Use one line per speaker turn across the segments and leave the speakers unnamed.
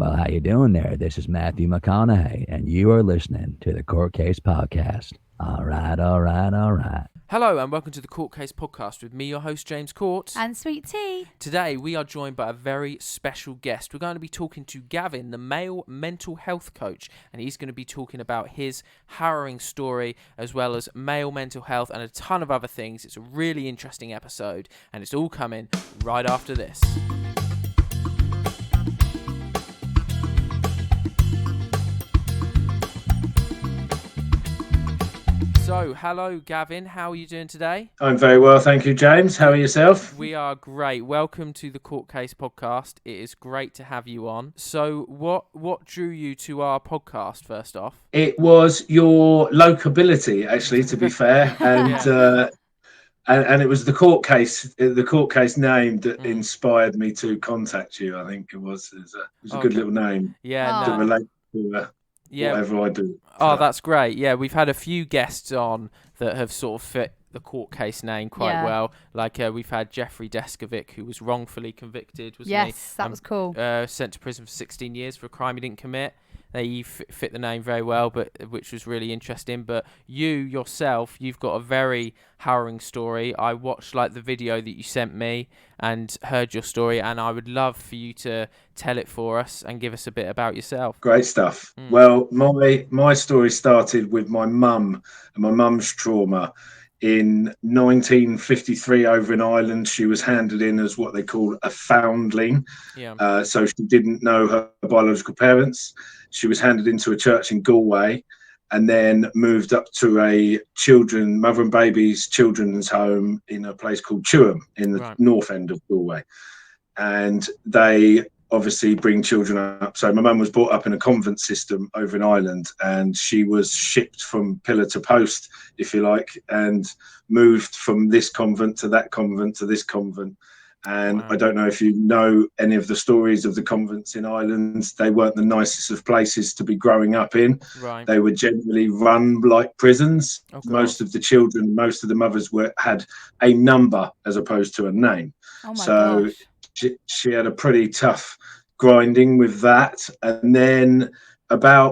Well, how you doing there? This is Matthew McConaughey, and you are listening to the Court Case Podcast. All right, all right, all right.
Hello and welcome to the Court Case Podcast with me, your host, James Court.
And Sweet Tea.
Today we are joined by a very special guest. We're going to be talking to Gavin, the male mental health coach, and he's going to be talking about his harrowing story as well as male mental health and a ton of other things. It's a really interesting episode and it's all coming right after this. So, hello Gavin, how are you doing today?
I'm very well, thank you, James. How are yourself?
We are great. Welcome to the Court Case Podcast. It is great to have you on. So, what drew you to our podcast, first off?
It was your locability, actually, to be fair, and and it was the court case name that inspired me to contact you. I think it was a good little name.
Yeah,
to relate to whatever I do.
Oh, that's great. Yeah, we've had a few guests on that have sort of fit the court case name quite well. Like we've had Jeffrey Deskovic, who was wrongfully convicted, wasn't he?
Yes, that was cool.
Sent to prison for 16 years for a crime he didn't commit. They fit the name very well, but which was really interesting. But you yourself, you've got a very harrowing story. I watched the video that you sent me and heard your story, and I would love for you to tell it for us and give us a bit about yourself.
Great stuff. Well, my story started with my mum and my mum's trauma. In 1953 over in Ireland, she was handed in as what they call a foundling. Yeah. So she didn't know her biological parents. She was handed into a church in Galway and then moved up to a mother and baby's children's home in a place called Tuam in the north end of Galway. And they obviously bring children up. So my mum was brought up in a convent system over in Ireland, and she was shipped from pillar to post, if you like, and moved from this convent to that convent to this convent. And I don't know if you know any of the stories of the convents in Ireland. They weren't the nicest of places to be growing up in. Right. They were generally run like prisons. Okay. Most of the children, most of the mothers had a number as opposed to a name.
Oh my gosh.
She had a pretty tough grinding with that. And then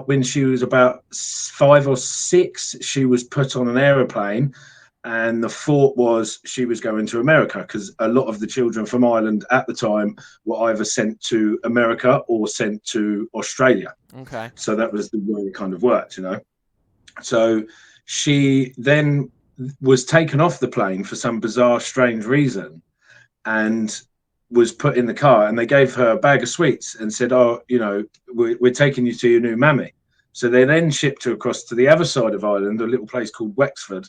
when she was about 5 or 6, she was put on an aeroplane, and the thought was she was going to America, because a lot of the children from Ireland at the time were either sent to America or sent to Australia. Okay. So that was the way it kind of worked, So she then was taken off the plane for some bizarre, strange reason, and was put in the car, and they gave her a bag of sweets and said, we're taking you to your new mammy. So they then shipped her across to the other side of Ireland, a little place called Wexford,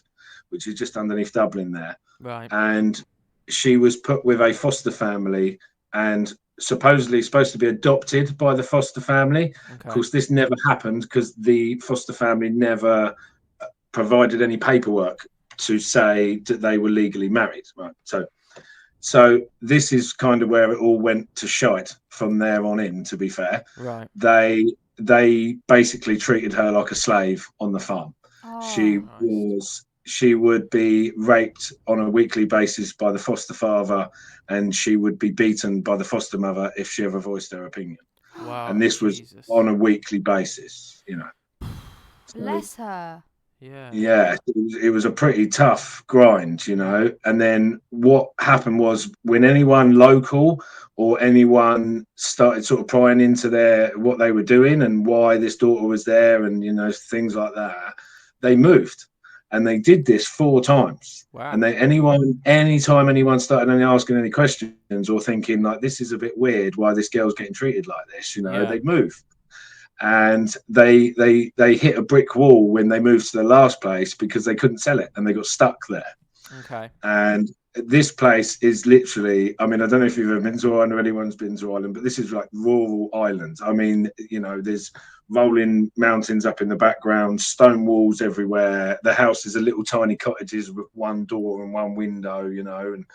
which is just underneath Dublin there. Right. And she was put with a foster family and supposedly supposed to be adopted by the foster family. Okay. Of course, this never happened because the foster family never provided any paperwork to say that they were legally married. Right. So this is kind of where it all went to shite from there on in, to be fair. Right. They basically treated her like a slave on the farm. Oh, she would be raped on a weekly basis by the foster father, and she would be beaten by the foster mother if she ever voiced her opinion. Wow. And this was on a weekly basis,
Bless her.
Yeah, it was a pretty tough grind, And then what happened was, when anyone local or anyone started sort of prying into what they were doing and why this daughter was there and, things like that, they moved. And they did this 4 times. Wow. And anytime anyone started asking any questions or thinking this is a bit weird, why this girl's getting treated like this, they'd move. And they hit a brick wall when they moved to the last place because they couldn't sell it and they got stuck there. Okay. And this place is literally, I don't know if you've ever been to Ireland or anyone's been to Ireland, but this is like rural Ireland. There's rolling mountains up in the background, stone walls everywhere. The houses are little tiny cottages with one door and one window, and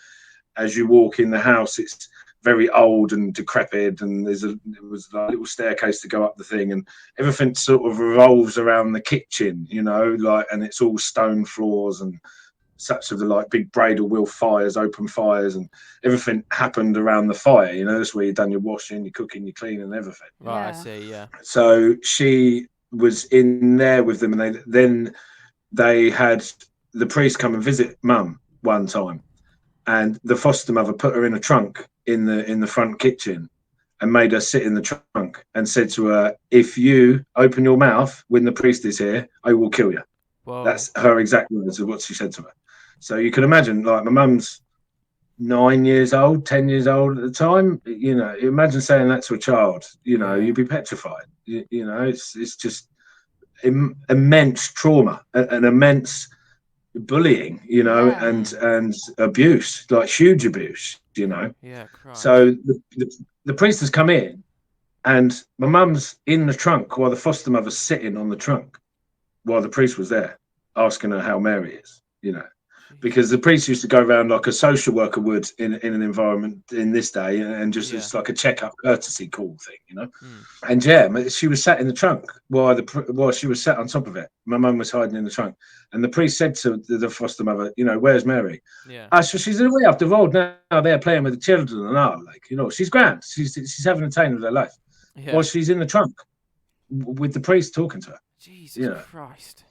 as you walk in the house, it's very old and decrepit, and there was a little staircase to go up the thing, and everything sort of revolves around the kitchen, and it's all stone floors, and such of the like big Bradle wheel fires, open fires, and everything happened around the fire. You know, that's where you've done your washing, your cooking, your cleaning, and everything.
Right, I
Yeah.
see. Yeah.
So she was in there with them, and they had the priest come and visit Mum one time, and the foster mother put her in a trunk in the front kitchen and made her sit in the trunk and said to her, "If you open your mouth when the priest is here, I will kill you."
Whoa.
That's her exact words of what she said to her. So you can imagine, like, my mum's 9 years old, 10 years old at the time. You know, imagine saying that to a child. You know,
Yeah.
you'd be petrified. You know, it's just immense trauma, an immense bullying. You know,
Yeah.
and abuse, like huge abuse. You know.
Yeah, Christ.
So the priest has come in, and my mum's in the trunk while the foster mother's sitting on the trunk while the priest was there asking her how Mary is, you know, because the priest used to go around like a social worker would in an environment in this day, and just it's like a checkup courtesy call thing, you know. And yeah, she was sat in the trunk while she was sat on top of it. My mum was hiding in the trunk, and the priest said to the foster mother, you know, "Where's Mary?"
Yeah.
So she's away up the road now. They're playing with the children and all, like, you know, she's grand. She's having a time of her life.
Yeah.
While she's in the trunk with the priest talking to her.
Jesus
you know.
Christ.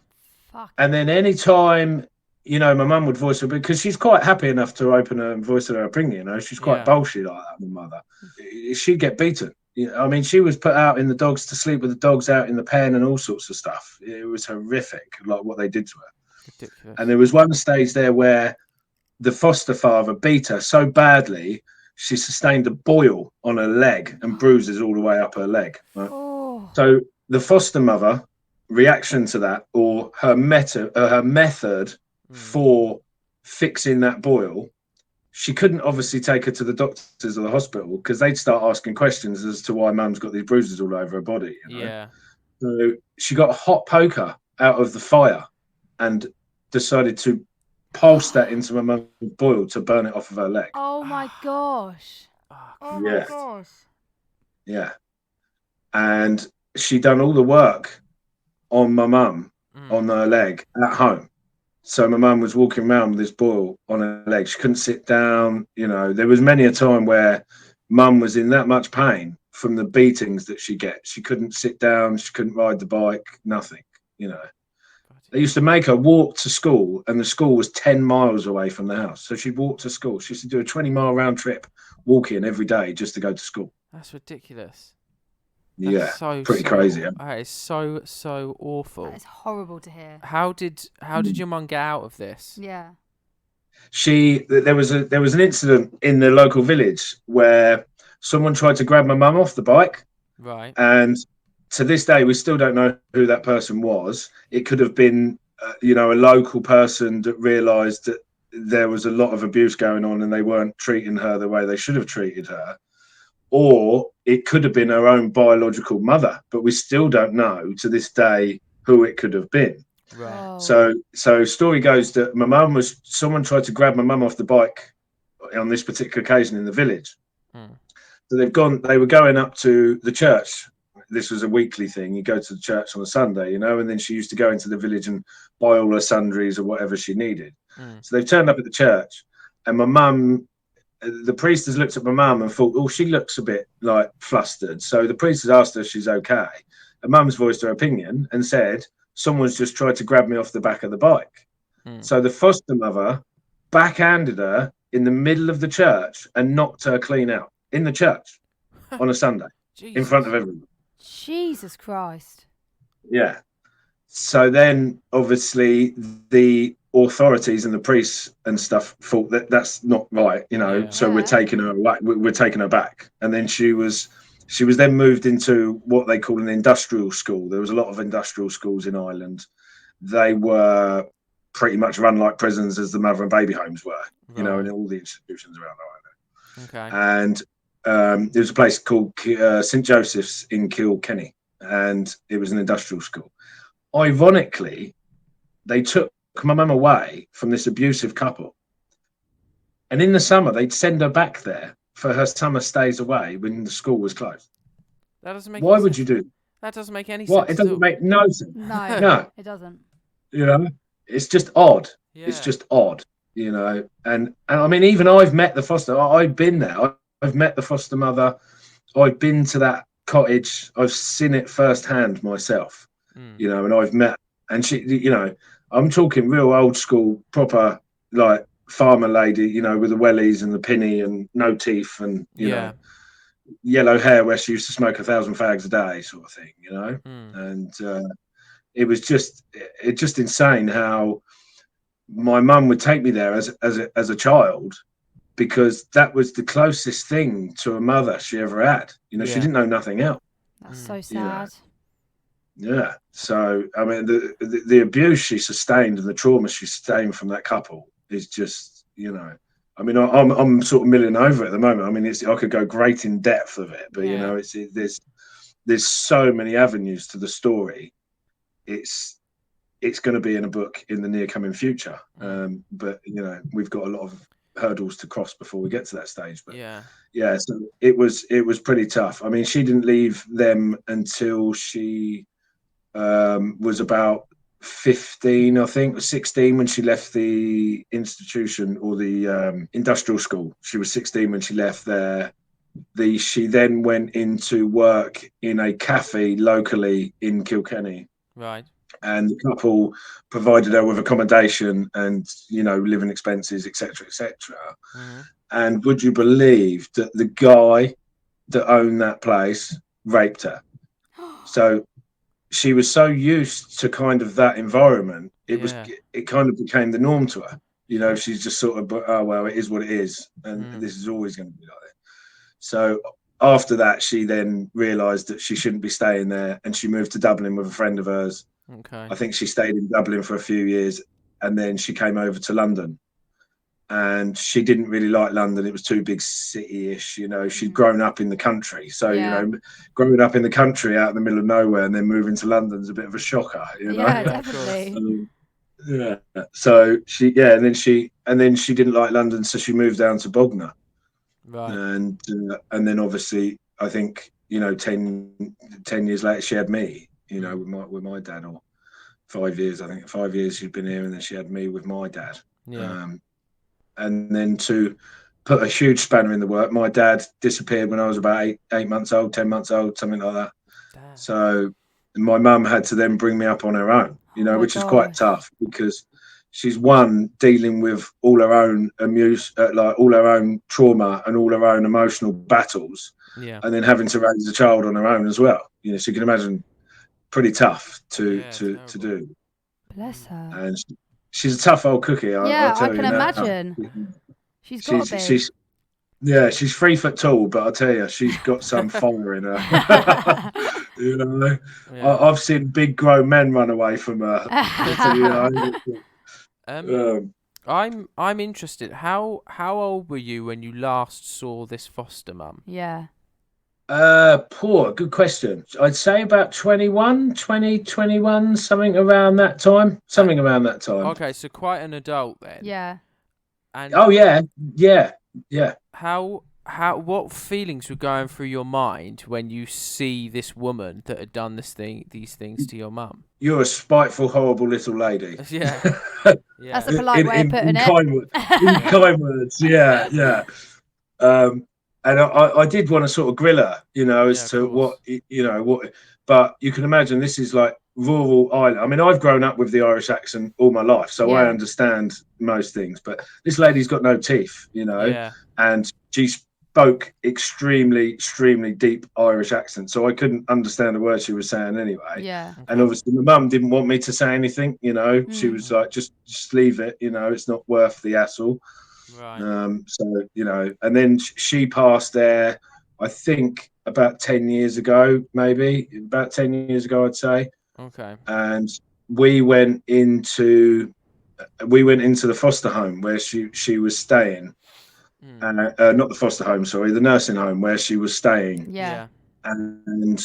Fuck.
And then anytime, you know, my mum would voice her, because she's quite happy enough to open her and voice her opinion, you know, she's quite bullshit like that, my mother. She'd get beaten. You know, I mean, she was put out in the dogs to sleep with the dogs out in the pen and all sorts of stuff. It was horrific, like what they did to her.
Ridiculous.
And there was one stage there where the foster father beat her so badly, she sustained a boil on her leg and bruises all the way up her leg. Right?
Oh.
So the foster mother reaction to that, or her method for fixing that boil, she couldn't obviously take her to the doctors or the hospital because they'd start asking questions as to why mum's got these bruises all over her body. You know?
Yeah.
So she got a hot poker out of the fire and decided to pulse that into my mum's boil to burn it off of her leg.
Oh my gosh. Oh my
Yeah.
gosh.
Yeah. And she done all the work on my mum on her leg at home. So my mum was walking around with this boil on her leg. She couldn't sit down. You know, there was many a time where mum was in that much pain from the beatings that she gets. She couldn't sit down. She couldn't ride the bike. Nothing. You know, they used to make her walk to school, and the school was 10 miles away from the house. So she'd walk to school. She used to do a 20-mile round trip walking every day just to go to school.
That's ridiculous.
That's pretty
so
crazy. Yeah?
That is so awful.
That is horrible to hear.
How did your mum get out of this?
Yeah.
There was an incident in the local village where someone tried to grab my mum off the bike.
Right.
And to this day, we still don't know who that person was. It could have been, a local person that realised that there was a lot of abuse going on and they weren't treating her the way they should have treated her. Or it could have been her own biological mother, but we still don't know to this day who it could have been.
Right.
So story goes that someone tried to grab my mum off the bike on this particular occasion in the village. So they were going up to the church. This was a weekly thing. You go to the church on a Sunday, you know, and then she used to go into the village and buy all her sundries or whatever she needed. So they've turned up at the church, and my mum, the priest has looked at my mum and thought, oh, she looks a bit like flustered. So the priest has asked her if she's okay. And mum's voiced her opinion and said, someone's just tried to grab me off the back of the bike. So the foster mother backhanded her in the middle of the church and knocked her clean out in the church on a Sunday in front of everyone.
Jesus Christ.
Yeah. So then obviously the authorities and the priests and stuff thought that that's not right, you know. So we're taking her away. We're taking her back. And then she was then moved into what they call an industrial school. There was a lot of industrial schools in Ireland. They were pretty much run like prisons as the mother and baby homes were, you know, and all the institutions around Ireland.
Okay.
And there was a place called St. Joseph's in Kilkenny, and it was an industrial school. Ironically, they took my mum away from this abusive couple, and in the summer they'd send her back there for her summer stays away when the school was closed.
That doesn't make.
Why would you do?
That doesn't make any
What?
sense.
It doesn't make no sense.
No,
No,
it doesn't.
you know. it's just odd. It's
Yeah.
just odd, And I mean, even I've met the foster. I've been there. I've met the foster mother. I've been to that cottage. I've seen it firsthand myself,
Mm.
And I've met, and she, I'm talking real old school, proper like farmer lady, with the wellies and the pinny and no teeth and
Yeah.
yellow hair where she used to smoke 1,000 fags a day, sort of thing,
Mm.
And it was just insane how my mum would take me there as a child, because that was the closest thing to a mother she ever had. She
Yeah.
didn't know nothing else.
That's so
You know.
sad.
Yeah. So I mean, the abuse she sustained and the trauma she sustained from that couple is just, I mean, I'm sort of milling over it at the moment. I mean, I could go great in depth of it, but
Yeah.
there's so many avenues to the story. It's going to be in a book in the near coming future. But we've got a lot of hurdles to cross before we get to that stage. But yeah, so it was pretty tough. I mean, she didn't leave them until she was about 15, I think, or 16 when she left the institution or the industrial school. She was 16 when she left there. She then went into work in a cafe locally in Kilkenny.
Right.
And the couple provided her with accommodation and living expenses, etc., etc.
Mm-hmm.
And would you believe that the guy that owned that place raped her? So she was so used to kind of that environment, it kind of became the norm to her. She's just sort of, oh well, it is what it is, and this is always going to be like that. So after that, she then realised that she shouldn't be staying there, and she moved to Dublin with a friend of hers.
Okay.
I think she stayed in Dublin for a few years, and then she came over to London. And she didn't really like London. It was too big city-ish, She'd grown up in the country. So, growing up in the country out in the middle of nowhere and then moving to London's a bit of a shocker,
Yeah, definitely.
Yeah. So and then she didn't like London, so she moved down to Bognor.
Right.
And then obviously, I think, 10 years later, she had me, with my dad, or 5 years. I think 5 years she'd been here, and then she had me with my dad.
Yeah.
And then to put a huge spanner in the work, my dad disappeared when I was about 8 months old, 10 months old, something like that.
Damn.
So my mum had to then bring me up on her own, which is quite tough, because she's dealing with all her own all her own trauma and all her own emotional battles, and then having to raise a child on her own as well. So you can imagine, pretty tough to do.
Bless her.
And she's a tough old cookie.
Yeah,
I'll tell
I
you
can
now.
imagine. She's got to be.
She's 3 foot tall, but I'll tell you, she's got some fire in her. I've seen big grown men run away from her.
I'm interested. How old were you when you last saw this foster mum?
Yeah.
Good question. I'd say about 21, something around that time.
Okay, so quite an adult then.
Yeah.
And
yeah.
What feelings were going through your mind when you see this woman that had done these things to your mum?
You're a spiteful, horrible little lady.
Yeah.
That's a polite way of putting it.
In kind words, yeah. And I did want to sort of grill her, as to what. But you can imagine this is like rural Ireland. I mean, I've grown up with the Irish accent all my life, so I understand most things. But this lady's got no teeth, and she spoke extremely, extremely deep Irish accent, so I couldn't understand a word she was saying anyway.
Yeah.
Okay.
And obviously, my mum didn't want me to say anything. She was like, just leave it. It's not worth the hassle.
Right.
And then she passed there, I think about 10 years ago, maybe about 10 years ago, I'd say.
Okay.
And we went into the foster home where she was staying. Not the foster home, sorry, the nursing home where she was staying.
Yeah.
And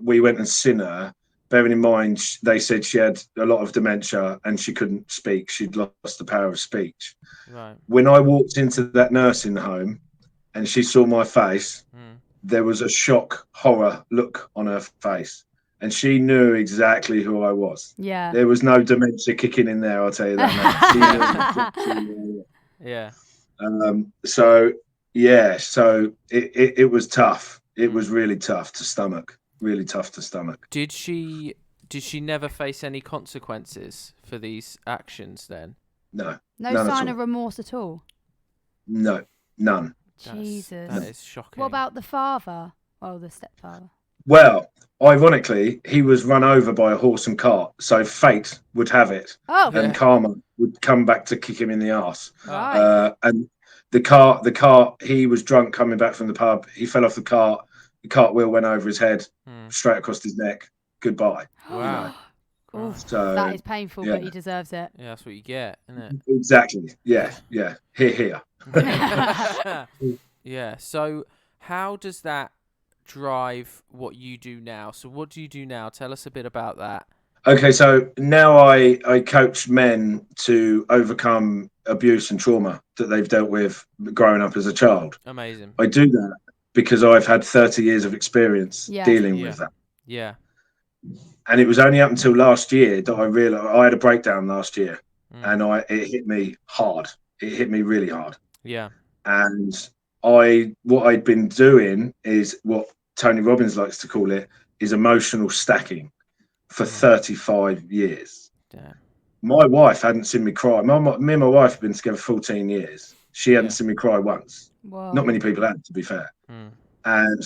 we went and seen her. Bearing in mind, they said she had a lot of dementia and she couldn't speak. She'd lost the power of speech.
Right.
When I walked into that nursing home and she saw my face, there was a shock, horror look on her face. and she knew exactly who I was.
Yeah.
There was no dementia kicking in there, I'll tell you that. She knew.
Yeah.
So it was tough. It was really tough to stomach. Really tough to stomach.
Did she never face any consequences for these actions then?
No.
No sign of remorse at all?
No, none.
Jesus.
That is shocking.
What about the father? Oh, the stepfather.
Well, ironically, he was run over by a horse and cart, so fate would have it.
Oh.
And karma would come back to kick him in the arse.
Right.
And the cart, he was drunk coming back from the pub. He fell off the cart. The cartwheel went over his head, straight across his neck. Goodbye.
Wow.
So, that is painful, but he deserves it.
Yeah, that's what you get, isn't it?
Exactly. Yeah. Here.
Yeah. So how does that drive what you do now? So what do you do now? Tell us a bit about that.
Okay, so now I coach men to overcome abuse and trauma that they've dealt with growing up as a child.
Amazing.
I do that because I've had 30 years of experience dealing with that.
Yeah.
And it was only up until last year that I realized I had a breakdown last year, and it hit me hard. It hit me really hard.
Yeah.
And what I'd been doing is what Tony Robbins likes to call it is emotional stacking for 35 years.
Damn.
My wife hadn't seen me cry. Me and my wife have been together 14 years. She hadn't seen me cry once.
Whoa.
Not many people had, to be fair. And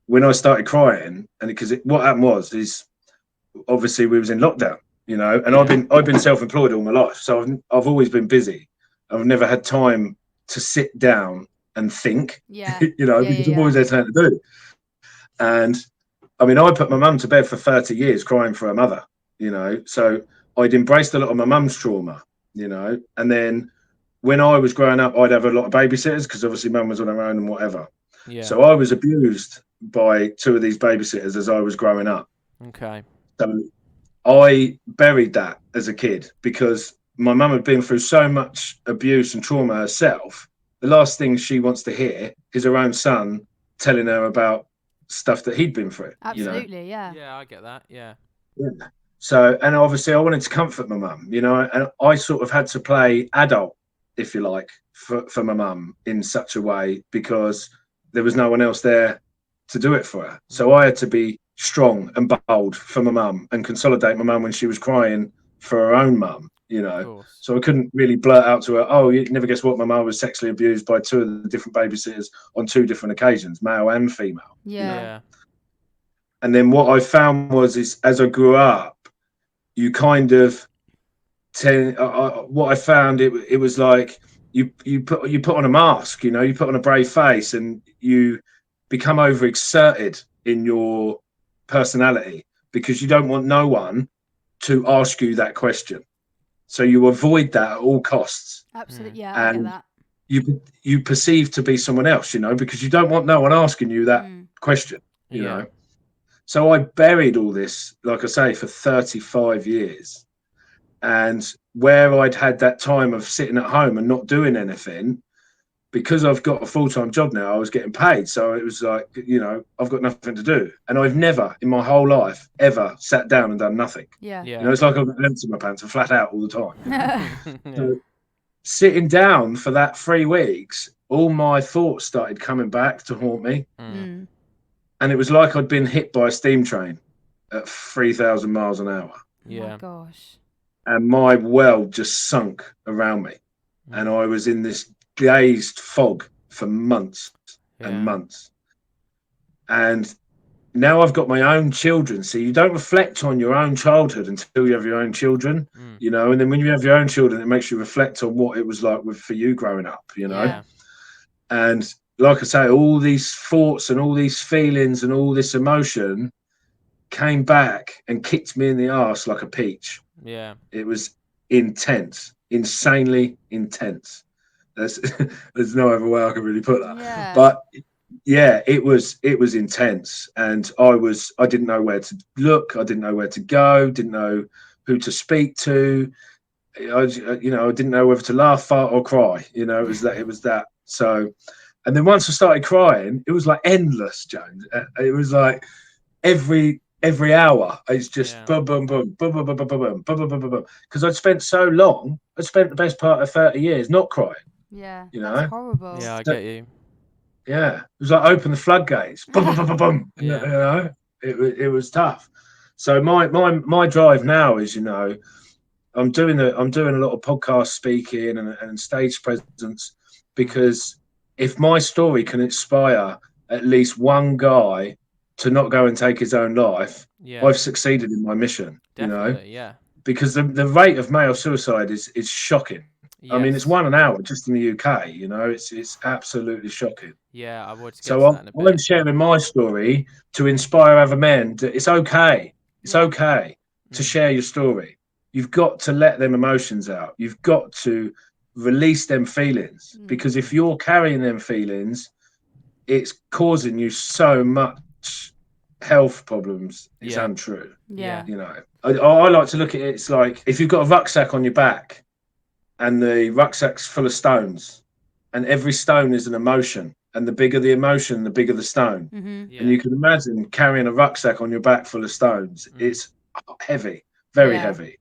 when I started crying, and what happened is obviously we was in lockdown, and I've been self-employed all my life, so I've always been busy. I've never had time to sit down and think, because I've always had something to do. And I mean, I put my mum to bed for 30 years crying for her mother, so I'd embraced a lot of my mum's trauma, and then when I was growing up, I'd have a lot of babysitters because obviously mum was on her own and whatever. Yeah. So I was abused by two of these babysitters as I was growing up.
Okay.
So I buried that as a kid because my mum had been through so much abuse and trauma herself. The last thing she wants to hear is her own son telling her about stuff that he'd been through.
Absolutely, yeah.
Yeah, I get that. Yeah.
So, and obviously I wanted to comfort my mum, and I sort of had to play adult, if you like, for my mum in such a way because there was no one else there to do it for her. So I had to be strong and bold for my mum and consolidate my mum when she was crying for her own mum, So I couldn't really blurt out to her, oh, you never guess what, my mum was sexually abused by two of the different babysitters on two different occasions, male and female.
Yeah.
And then what I found is as I grew up, you kind of what I found it was like you put on a mask, you put on a brave face and you become overexerted in your personality because you don't want no one to ask you that question. So you avoid that at all costs.
Absolutely, yeah, I get that.
You perceive to be someone else, because you don't want no one asking you that question, you know. So I buried all this, like I say, for 35 years. And where I'd had that time of sitting at home and not doing anything, because I've got a full-time job now, I was getting paid. So it was like, I've got nothing to do. And I've never in my whole life ever sat down and done nothing.
Yeah.
It's like I've got lengths in my pants and flat out all the time. So sitting down for that 3 weeks, all my thoughts started coming back to haunt me. And it was like I'd been hit by a steam train at 3,000 miles an hour.
Yeah. Oh my gosh.
And my world just sunk around me. And I was in this dazed fog for months and months. And now I've got my own children. So you don't reflect on your own childhood until you have your own children, and then when you have your own children, it makes you reflect on what it was like for you growing up, And like I say, all these thoughts and all these feelings and all this emotion came back and kicked me in the arse like a peach. Yeah. It was intense, insanely intense. There's no other way I can really put that.
Yeah.
But yeah, it was intense, and I didn't know where to look, I didn't know where to go, didn't know who to speak to. I didn't know whether to laugh, fart, or cry. It was that. So, and then once I started crying, it was like endless, Jones. It was like every every hour. It's just boom, boom, boom, boom, boom, boom, boom, boom, boom, boom, boom, boom, boom. Because I'd spent so long. I spent the best part of 30 years not crying.
Yeah,
You
that's
know.
horrible.
Yeah, I get you.
Yeah, it was like open the floodgates. Boom, boom, boom, boom, boom.
Yeah.
You know, it was tough. So my drive now is, you know, I'm doing a lot of podcast speaking and stage presence, because if my story can inspire at least one guy to not go and take his own life, I've succeeded in my mission.
Definitely,
you know, because the rate of male suicide is shocking.
Yes.
I mean, it's 1 an hour just in the UK. You know, it's absolutely shocking.
Yeah, I would get
So
to that in a bit.
I'm sharing my story to inspire other men. It's okay. It's okay to share your story. You've got to let them emotions out. You've got to release them feelings, because if you're carrying them feelings, it's causing you so much health problems. It's untrue.
Yeah.
You know, I like to look at it. It's like if you've got a rucksack on your back and the rucksack's full of stones, and every stone is an emotion. And the bigger the emotion, the bigger the stone.
Mm-hmm.
And you can imagine carrying a rucksack on your back full of stones. It's heavy, very heavy.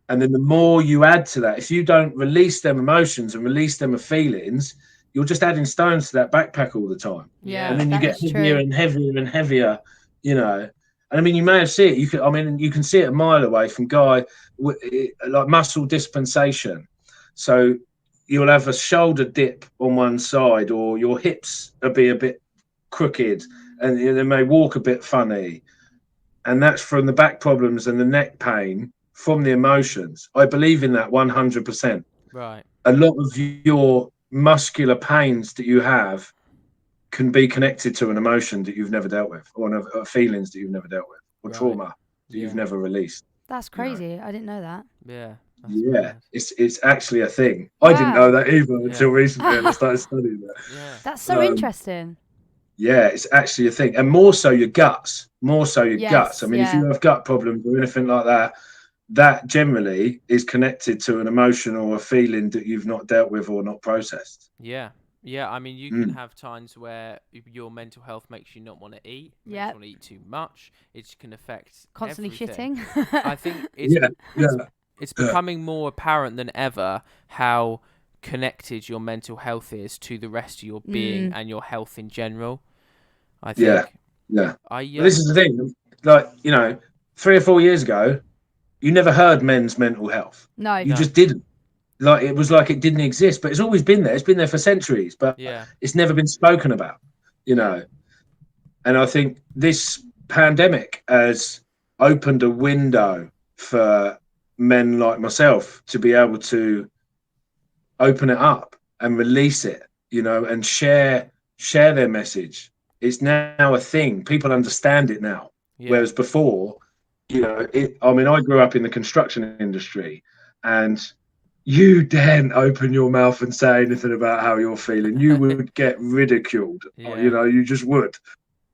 And then the more you add to that, if you don't release them emotions and release them feelings, you're just adding stones to that backpack all the time.
Yeah,
and then you get heavier and heavier and heavier, you know. And I mean, you may have seen it. You can see it a mile away from Guy, like muscle dispensation. So you'll have a shoulder dip on one side, or your hips will be a bit crooked, and they may walk a bit funny. And that's from the back problems and the neck pain from the emotions. I believe in that 100%.
Right.
A lot of your muscular pains that you have can be connected to an emotion that you've never dealt with, or feelings that you've never dealt with, or trauma that you've never released.
That's crazy. I didn't know that.
Yeah.
Mad. It's actually a thing. I didn't know that either until recently, and I started studying that.
Yeah.
That's so interesting.
Yeah, it's actually a thing, and more so your guts. Guts. I mean, if you have gut problems or anything like that, that generally is connected to an emotion or a feeling that you've not dealt with or not processed.
Yeah. Yeah, I mean, you can have times where your mental health makes you not want to eat, makes you want to eat too much. It can affect
constantly
everything.
shitting.
I think it's becoming more apparent than ever how connected your mental health is to the rest of your being and your health in general. I think.
Yeah. But this is the thing. Like, you know, 3 or 4 years ago, you never heard men's mental health.
No.
You just didn't. Like, it was like it didn't exist, but it's always been there. It's been there for centuries, but it's never been spoken about, you know. And I think this pandemic has opened a window for men like myself to be able to open it up and release it, you know, and share their message. It's now a thing. People understand it now. Whereas before, you know, I grew up in the construction industry, and you daren't open your mouth and say anything about how you're feeling. You would get ridiculed. You know, you just would,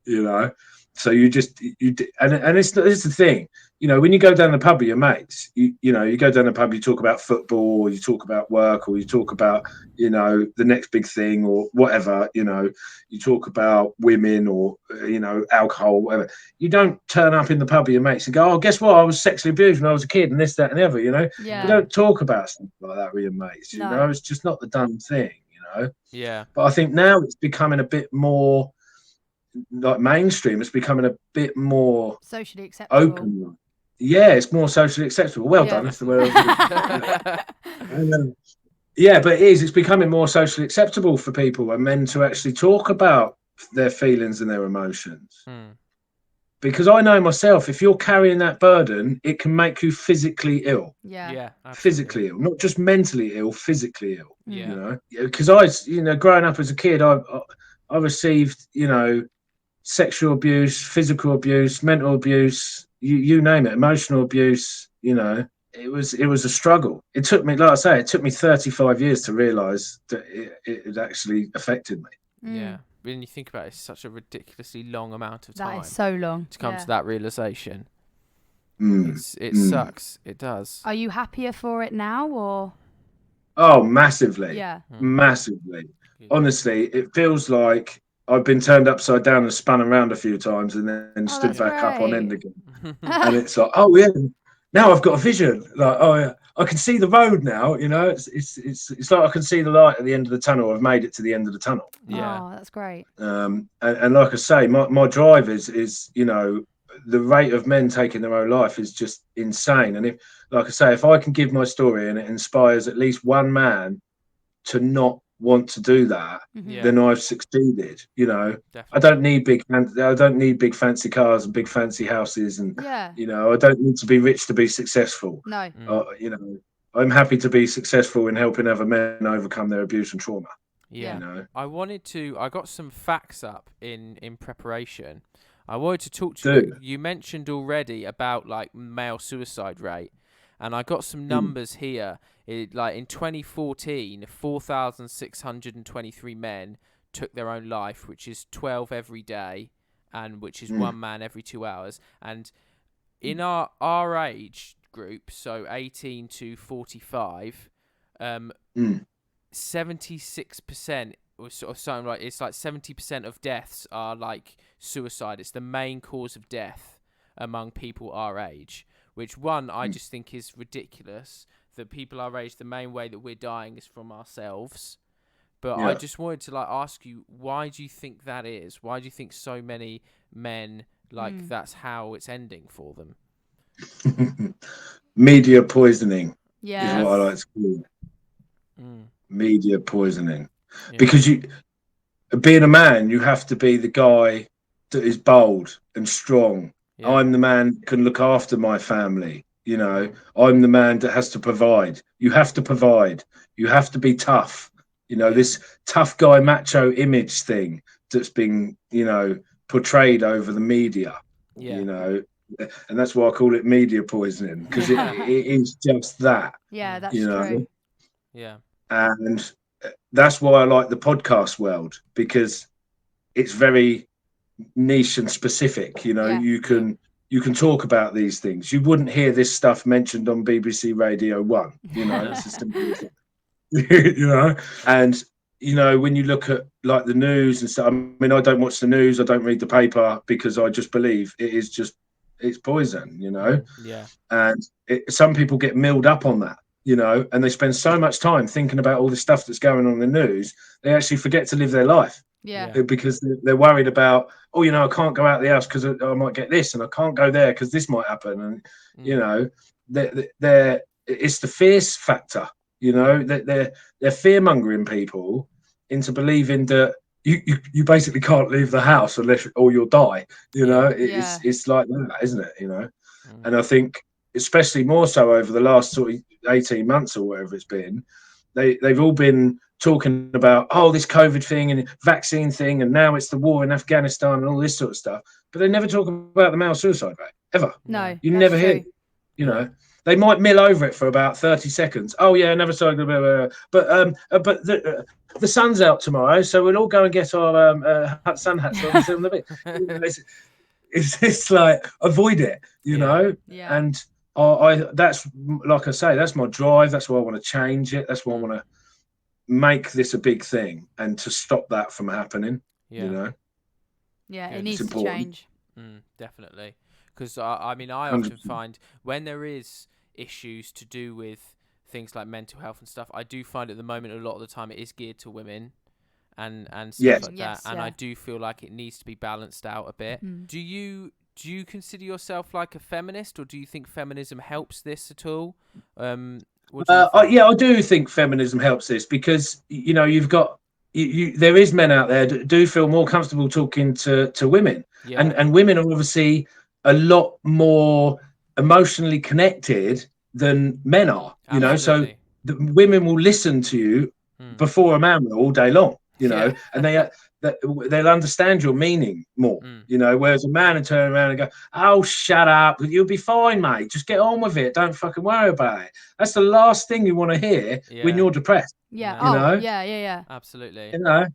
you know. So and it's the thing, you know, when you go down the pub with your mates, you know, you go down the pub, you talk about football, or you talk about work, or you talk about, you know, the next big thing, or whatever, you know, you talk about women, or, you know, alcohol, whatever. You don't turn up in the pub with your mates and go, oh, guess what? I was sexually abused when I was a kid, and this, that, and the other, you know. You don't talk about stuff like that with your mates, you know. It's just not the done thing, you know.
Yeah.
But I think now it's becoming a bit more like mainstream. It's becoming a bit more
socially acceptable.
Open. Yeah, it's more socially acceptable. Well done. That's the way but it is. It's becoming more socially acceptable for people and men to actually talk about their feelings and their emotions. Because I know myself, if you're carrying that burden, it can make you physically ill.
Yeah.
Physically ill, not just mentally ill, physically ill.
Yeah.
You know, because growing up as a kid, I received, you know, sexual abuse, physical abuse, mental abuse, you name it, emotional abuse. You know, it was a struggle. It took me, like I say, 35 years to realise that it actually affected me.
Yeah. When you think about it, it's such a ridiculously long amount of time.
That is so long
to come to that realisation. It sucks. It does.
Are you happier for it now, or?
Oh, massively.
Yeah.
Massively. Honestly, it feels like I've been turned upside down and spun around a few times and then
Oh,
stood
that's
back up on
great.
end again. And it's like, oh yeah, now I've got a vision. Like, oh yeah, I can see the road now. You know, it's like I can see the light at the end of the tunnel. I've made it to the end of the tunnel.
Yeah.
Oh, that's great.
And like I say, my drive is you know, the rate of men taking their own life is just insane. And if, like I say, if I can give my story and it inspires at least one man to not want to do that,
Yeah.
then I've succeeded. You know,
Definitely.
I don't need big fancy cars and big fancy houses, and
Yeah.
you know, I don't need to be rich to be successful.
No.
You know, I'm happy to be successful in helping other men overcome their abuse and trauma.
Yeah.
You know,
I got some facts up in preparation. I wanted to talk to you.
do
You mentioned already about like male suicide rate, and I got some numbers here. Like in 2014, 4,623 men took their own life, which is 12 every day, and which is one man every 2 hours. And in our age group, so 18 to 45, 76%, or sort of something like, it's like 70% of deaths are like suicide. It's the main cause of death among people our age, which I just think is ridiculous. That people our age, the main way that we're dying is from ourselves. But I just wanted to like ask you, why do you think that is? Why do you think so many men like that's how it's ending for them?
media poisoning
Yeah.
is what I like to call it. Media poisoning,
Yeah.
because being a man, you have to be the guy that is bold and strong.
Yeah.
I'm the man that can look after my family. You know, I'm the man that has to provide. You have to provide. You have to be tough. You know, this tough guy macho image thing that's been, you know, portrayed over the media.
Yeah.
You know, and that's why I call it media poisoning, because it is just that.
Yeah, that's
You know,
true.
Yeah.
and that's why I like the podcast world, because it's very niche and specific. You know,
Yeah.
you can talk about these things. You wouldn't hear this stuff mentioned on BBC Radio 1. You know, it's as simple as that. You know, and you know, when you look at like the news and stuff, I mean, I don't watch the news, I don't read the paper, because I just believe it's poison. You know,
Yeah.
and some people get milled up on that. You know, and they spend so much time thinking about all the stuff that's going on in the news, they actually forget to live their life.
Yeah.
Because they're worried about, oh, you know, I can't go out the house because I might get this, and I can't go there because this might happen, and you know, it's the fear factor. You know, that they're fear mongering people into believing that you basically can't leave the house or you'll die. You know, it's like that, isn't it? You know, and I think especially more so over the last sort of 18 months or whatever it's been, they've all been talking about, oh, this COVID thing and vaccine thing, and now it's the war in Afghanistan and all this sort of stuff. But they never talk about the male suicide rate, ever.
No,
You
that's
never hear
true.
it, you know. They might mill over it for about 30 seconds. Oh yeah, never saw it. But the sun's out tomorrow, so we'll all go and get our sun hats on. It's like, avoid it, you know.
Yeah.
And I that's, like I say, that's my drive. That's why I want to change it. That's why I want to make this a big thing and to stop that from happening. You know.
Yeah,
Good.
it needs
It's
to
important.
change.
Definitely, because I mean, I often find when there is issues to do with things like mental health and stuff, I do find at the moment a lot of the time it is geared to women and stuff like that, and I do feel like it needs to be balanced out a bit. Do you consider yourself like a feminist, or do you think feminism helps this at all? What do you think?
Yeah, I do think feminism helps this, because you know, you've got there is men out there that do feel more comfortable talking to women, and women are obviously a lot more emotionally connected than men are. You know, so the women will listen to you before a man will all day long. You know, and they'll understand your meaning more. You know, whereas a man will turn around and go, "Oh, shut up! You'll be fine, mate. Just get on with it. Don't fucking worry about it." That's the last thing you want to hear when you're depressed.
Yeah.
No.
You know?
Yeah.
Absolutely.
You know,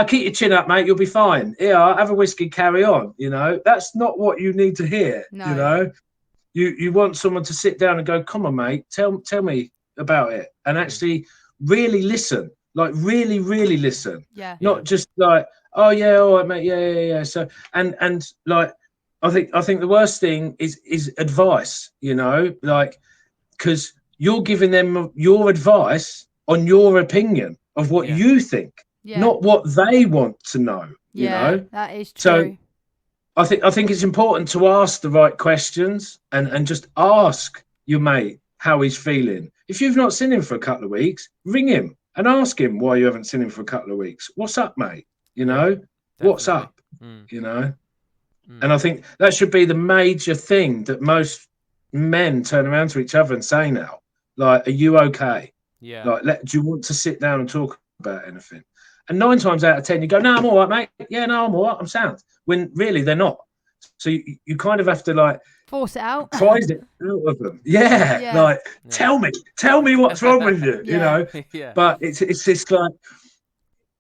keep your chin up, mate. You'll be fine. Yeah, have a whiskey, carry on. You know, that's not what you need to hear.
No.
You know, you want someone to sit down and go, "Come on, mate. Tell me about it," and actually really listen. Like really, really listen.
Yeah.
Not just like, oh yeah, all right, mate, yeah. So and like, I think the worst thing is advice, you know, like, because you're giving them your advice on your opinion of what
Yeah.
you think,
Yeah.
not what they want to know, you
Yeah,
know.
that is
So
true.
I think it's important to ask the right questions and just ask your mate how he's feeling. If you've not seen him for a couple of weeks, ring him and ask him why you haven't seen him for a couple of weeks. What's up, mate? You
Yeah,
know, what's
definitely.
up?
Mm,
You know, and
mm.
I think that should be the major thing that most men turn around to each other and say now, like, "Are you okay?
Yeah.
Like, do you want to sit down and talk about anything?" And 9 times out of 10, you go, "No, I'm all right, mate. Yeah, no, I'm all right. I'm sound." When really they're not. So you kind of have to like
Force it out.
prize it out of them. Yeah,
Yeah.
like
Yeah.
tell me what's wrong with you, you
Yeah.
know.
Yeah.
But it's just like,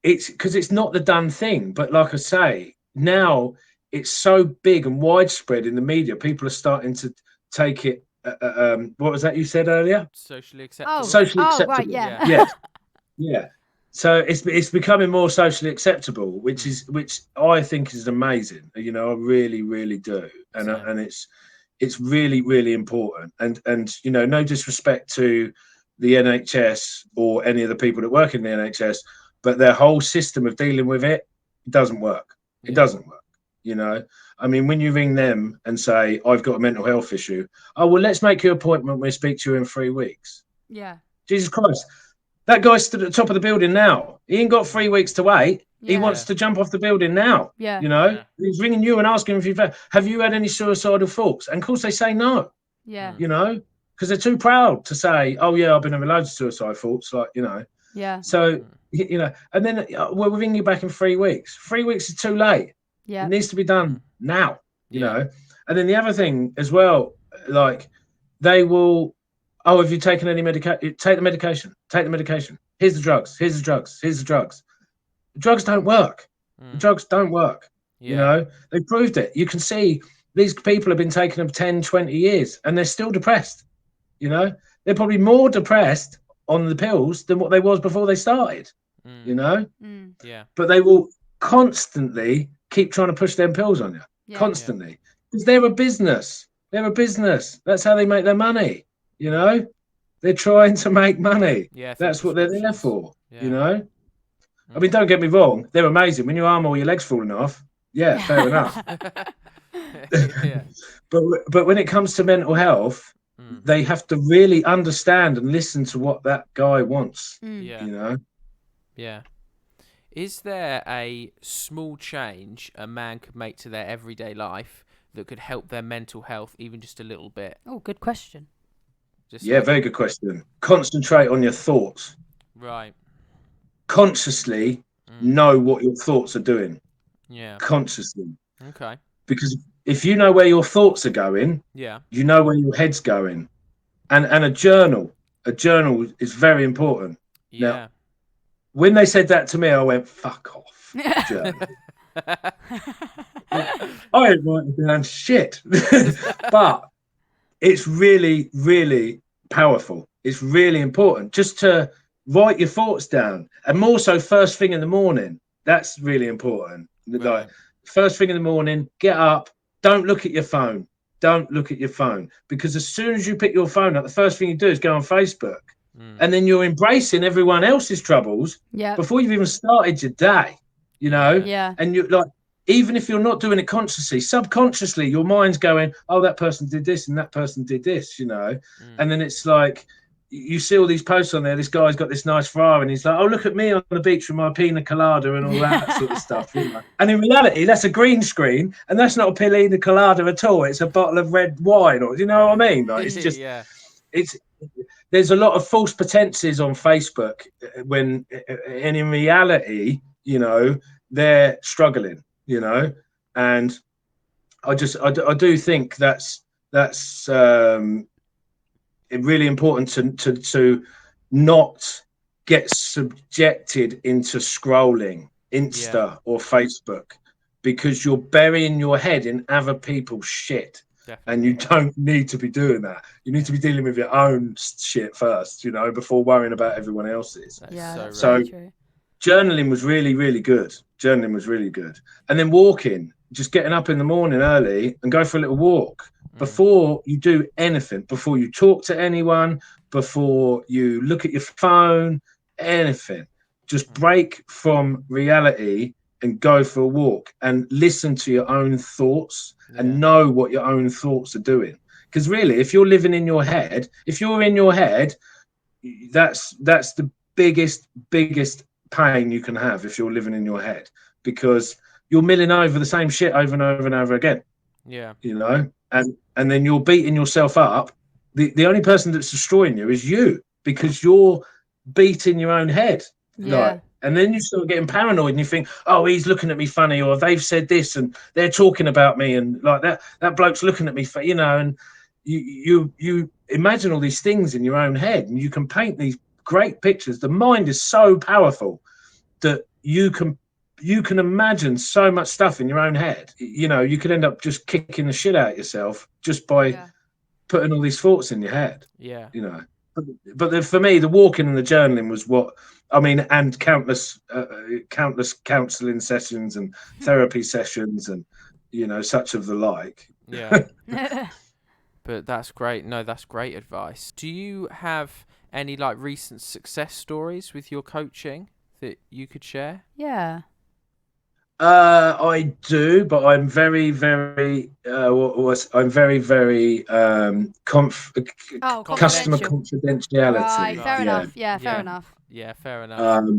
it's because it's not the done thing. But like I say, now it's so big and widespread in the media. People are starting to take it. What was that you said earlier?
Socially
Oh,
acceptable.
Socially
oh, right,
acceptable.
yeah.
Yeah.
Yeah. So it's becoming more socially acceptable, which
Mm.
which I think is amazing. You know, I really do, and
Same.
and it's really important. And you know, no disrespect to the NHS or any of the people that work in the NHS, but their whole system of dealing with it doesn't work. It
Yeah.
doesn't work. You know, I mean, when you ring them and say, "I've got a mental health issue," oh well, let's make your appointment. We'll speak to you in 3 weeks.
Yeah.
Jesus Christ. That guy stood at the top of the building now. He ain't got 3 weeks to wait. He
Yeah.
wants to jump off the building now.
Yeah.
You know,
Yeah.
he's ringing you and asking if have you had any suicidal thoughts? And of course they say no,
Yeah.
you know, because they're too proud to say, oh yeah, I've been having loads of suicide thoughts, like, you know.
Yeah.
So, you know, and then we'll ring you back in 3 weeks. 3 weeks is too late.
Yeah.
It needs to be done now, you
Yeah.
know. And then the other thing as well, like, they will, oh, have you taken any medication? Take the medication. Take the medication. Here's the drugs. Here's the drugs. Here's the drugs. The drugs don't work. The drugs don't work. You know, they proved it. You can see these people have been taking them 10, 20 years and they're still depressed. You know, they're probably more depressed on the pills than what they was before they started, you know,
Yeah.
but they will constantly keep trying to push them pills on you,
Yeah.
constantly, because they're a business. They're a business. That's how they make their money. You know, they're trying to make money.
Yeah.
That's what they're there for.
Yeah.
You know, I mean, don't get me wrong. They're amazing. When your arm or your leg's falling off, yeah, fair enough.
Yeah.
But when it comes to mental health, they have to really understand and listen to what that guy wants.
Yeah.
You know.
Yeah. Is there a small change a man could make to their everyday life that could help their mental health even just a little bit?
Oh, good question.
Just
Yeah,
like,
very good question. Concentrate on your thoughts.
right.
Consciously know what your thoughts are doing.
Yeah.
Consciously.
Okay.
Because if you know where your thoughts are going,
Yeah.
you know where your head's going. And a journal is very important.
Yeah.
Now, when they said that to me, I went, fuck off. Journal. I ain't writing down shit. But it's really, really powerful. It's really important just to write your thoughts down, and more so first thing in the morning. That's really important.
Right.
Like, first thing in the morning, get up, don't look at your phone. Don't look at your phone, because as soon as you pick your phone up, the first thing you do is go on Facebook, and then you're embracing everyone else's troubles before you've even started your day, you know?
Yeah.
And you're like, even if you're not doing it consciously, subconsciously, your mind's going, oh, that person did this and that person did this, you know? And then it's like, you see all these posts on there. This guy's got this nice Ferrari, and he's like, "Oh, look at me on the beach with my pina colada and all that sort of stuff." You know? And in reality, that's a green screen, and that's not a pina colada at all. It's a bottle of red wine, or you know what I mean? Like, it's just, it's. There's a lot of false pretenses on Facebook when, and in reality, you know, they're struggling. You know, and I do think that's really important to not get subjected into scrolling Insta or Facebook, because you're burying your head in other people's shit. Definitely. And you don't need to be doing that. You need to be dealing with your own shit first, you know, before worrying about everyone else's.
That's
so
true.
journaling was really, really good. Journaling was really good. And then walking, just getting up in the morning early and go for a little walk before you do anything, before you talk to anyone, before you look at your phone, anything. Just break from reality and go for a walk and listen to your own thoughts and know what your own thoughts are doing. Because really, if you're living in your head, if you're in your head, that's the biggest pain you can have if you're living in your head, because you're milling over the same shit over and over and over again.
Yeah.
You know, and then you're beating yourself up. The only person that's destroying you is you, because you're beating your own head. Like, and then you start getting paranoid and you think, oh, he's looking at me funny, or they've said this and they're talking about me, and like that bloke's looking at me, you know, and you imagine all these things in your own head, and you can paint these great pictures. The mind is so powerful that you can imagine so much stuff in your own head. You know, you could end up just kicking the shit out of yourself just by putting all these thoughts in your head.
Yeah.
You know, but for me, the walking and the journaling was what I mean, and countless counselling sessions and therapy sessions and, you know, such of the like.
Yeah. But that's great. No, that's great advice. Do you have any like recent success stories with your coaching that you could share?
Yeah.
I do, but I'm very, very, I'm very, very customer confidentiality.
Right, fair enough. Yeah, fair enough.
Yeah, fair enough.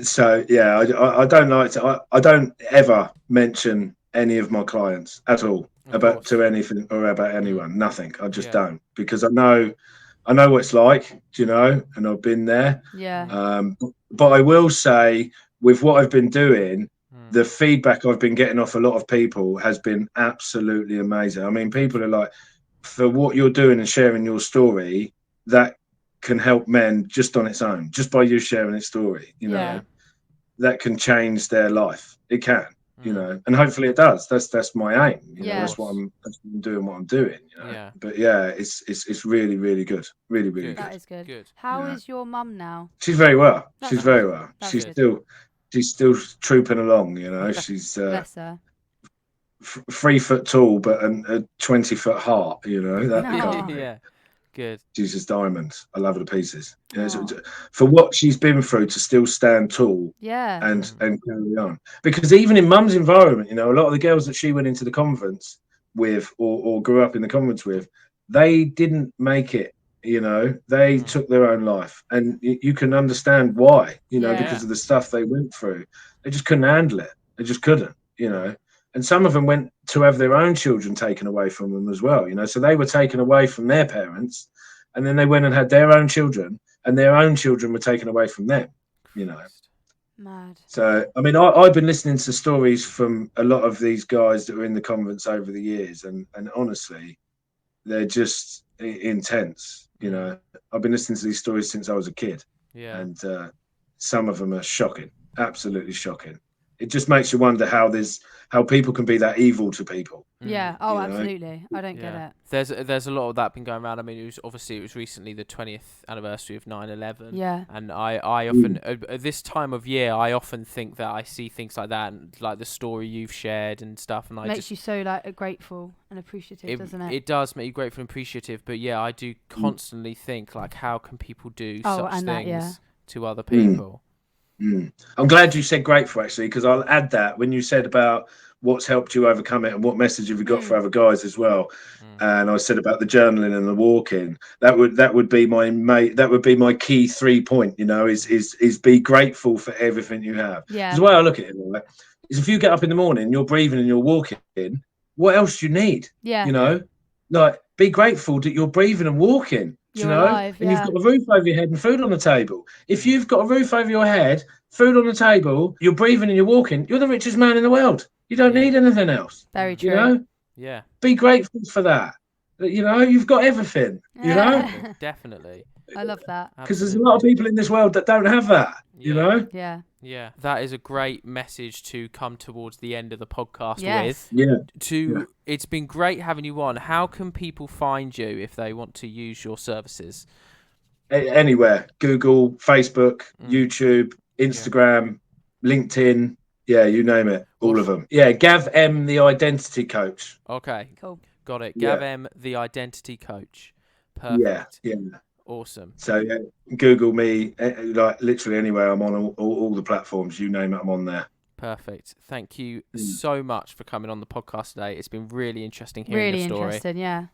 So yeah, I don't like to. I don't ever mention any of my clients at all to anything or about anyone. Nothing. I just don't, because I know what it's like, you know, and I've been there.
Yeah.
But I will say, with what I've been doing, the feedback I've been getting off a lot of people has been absolutely amazing. I mean, people are like, for what you're doing and sharing your story, that can help men just on its own, just by you sharing its story, you know, that can change their life. It can, you know, and hopefully it does. That's my aim. You know, that's what I'm doing, what I'm doing. You know?
Yeah.
But yeah, it's really, really good. Really, really good.
That is good. How is your mum now?
She's very well.
That's
She's
good.
very well.
That's
She's
good.
still trooping along, you know. She's
Bless her.
3 foot tall, but a 20-foot heart, you know. That kind of
Yeah. Good.
She's just diamonds. I love her to pieces. You know, so for what she's been through to still stand tall and carry on. Because even in mum's environment, you know, a lot of the girls that she went into the convents with or grew up in the convents with, they didn't make it. You know, they took their own life, and you can understand why, you know, because of the stuff they went through. They just couldn't handle it. They just couldn't, you know. And some of them went to have their own children taken away from them as well, you know. So they were taken away from their parents, and then they went and had their own children, and their own children were taken away from them, you know.
Mad.
So, I mean, I've been listening to stories from a lot of these guys that were in the convents over the years, and honestly, they're just intense, you know. I've been listening to these stories since I was a kid, and some of them are shocking, absolutely shocking. It just makes you wonder how people can be that evil to people.
Yeah. Oh, absolutely. I don't get it.
There's a lot of that been going around. I mean, it was recently the 20th anniversary of 9/11.
Yeah.
And I often at this time of year, I often think that I see things like that, and like the story you've shared and stuff, and
makes you so like grateful and appreciative, doesn't it?
It does make you grateful and appreciative. But yeah, I do constantly think, like, how can people do such things to other people?
I'm glad you said grateful, actually, because I'll add that when you said about what's helped you overcome it and what message have you got for other guys as well. And I said about the journaling and the walking. That would be my key 3 point. You know, is be grateful for everything you have.
Yeah.
The way I look at it, right, is if you get up in the morning, you're breathing and you're walking. What else do you need?
Yeah.
You know, like, be grateful that you're breathing and walking. You know,
alive,
and you've got a roof over your head and food on the table. If you've got a roof over your head, food on the table, you're breathing and you're walking, you're the richest man in the world. You don't need anything else.
Very true.
You know?
Yeah.
Be grateful for that. You know, you've got everything. You know?
Definitely.
I love that.
Because there's a lot of people in this world that don't have that. You know?
Yeah.
Yeah. That is a great message to come towards the end of the podcast with.
Yeah.
It's been great having you on. How can people find you if they want to use your services?
Anywhere. Google, Facebook, YouTube, Instagram, LinkedIn. Yeah, you name it. All of them. Yeah, Gav M, the identity coach.
Okay.
Cool.
Got it.
Yeah.
Gav M, the identity coach. Perfect.
Yeah.
Awesome.
So Google me, like literally anywhere. I'm on all the platforms. You name it, I'm on there.
Perfect. Thank you so much for coming on the podcast today. It's been really interesting hearing
Really
your story.
interesting, yeah.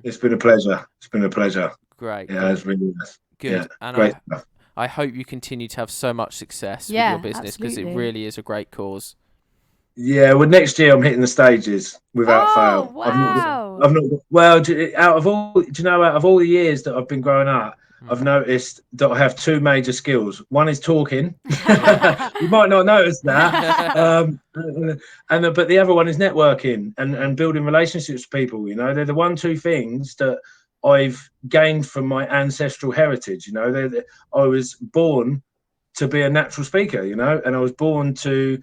It's been a pleasure.
Great.
Yeah, it's really nice.
Good.
Yeah,
And
great stuff.
I hope you continue to have so much success with
Yeah,
your business because it
absolutely.
really is a great cause.
Yeah, well, next year I'm hitting the stages without fail.
Wow.
I've not. Well, out of all the years that I've been growing up, I've noticed that I have two major skills. One is talking. You might not notice that, but the other one is networking and building relationships with people. You know, they're the two things that I've gained from my ancestral heritage. You know, I was born to be a natural speaker. You know, and I was born to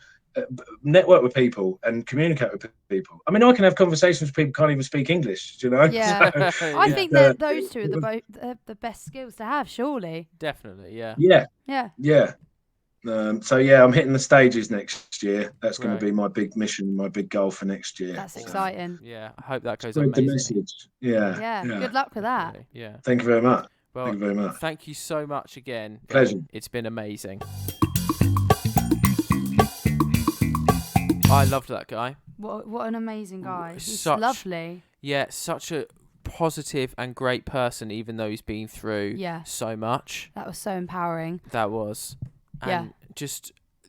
network with people and communicate with people. I mean, I can have conversations with people who can't even speak English, you know?
Yeah.
So,
I think that those two are the best skills to have, surely.
Definitely, yeah.
Yeah. So I'm hitting the stages next year. That's going to
Great.
be my big mission, my big goal for next year.
That's exciting.
Yeah, I hope that goes
Spread the
amazingly.
message. Yeah.
Good luck with that.
Definitely, yeah.
Thank you very much.
Well,
Thank you very much.
Thank you so much again.
Pleasure.
It's been amazing. I loved that guy.
What an amazing guy. He's lovely.
Yeah, such a positive and great person, even though he's been through so much.
That was so empowering.
That was. And
Yeah.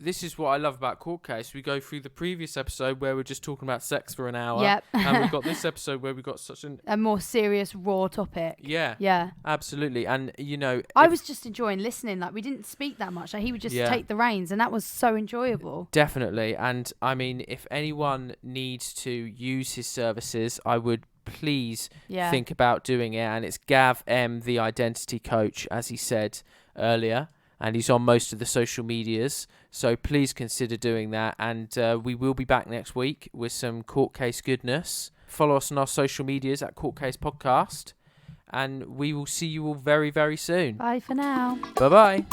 this is what I love about Court Case. We go through the previous episode where we're just talking about sex for an hour.
Yep.
And we've got this episode where we've got such
a more serious, raw topic.
Yeah.
Yeah.
Absolutely. And, you know...
I was just enjoying listening. Like, we didn't speak that much. Like, he would just take the reins, and that was so enjoyable.
Definitely. And, I mean, if anyone needs to use his services, I would please think about doing it. And it's Gav M, the identity coach, as he said earlier. And he's on most of the social medias. So please consider doing that. And we will be back next week with some Court Case goodness. Follow us on our social medias at Court Case Podcast. And we will see you all very, very soon.
Bye for now.
Bye-bye.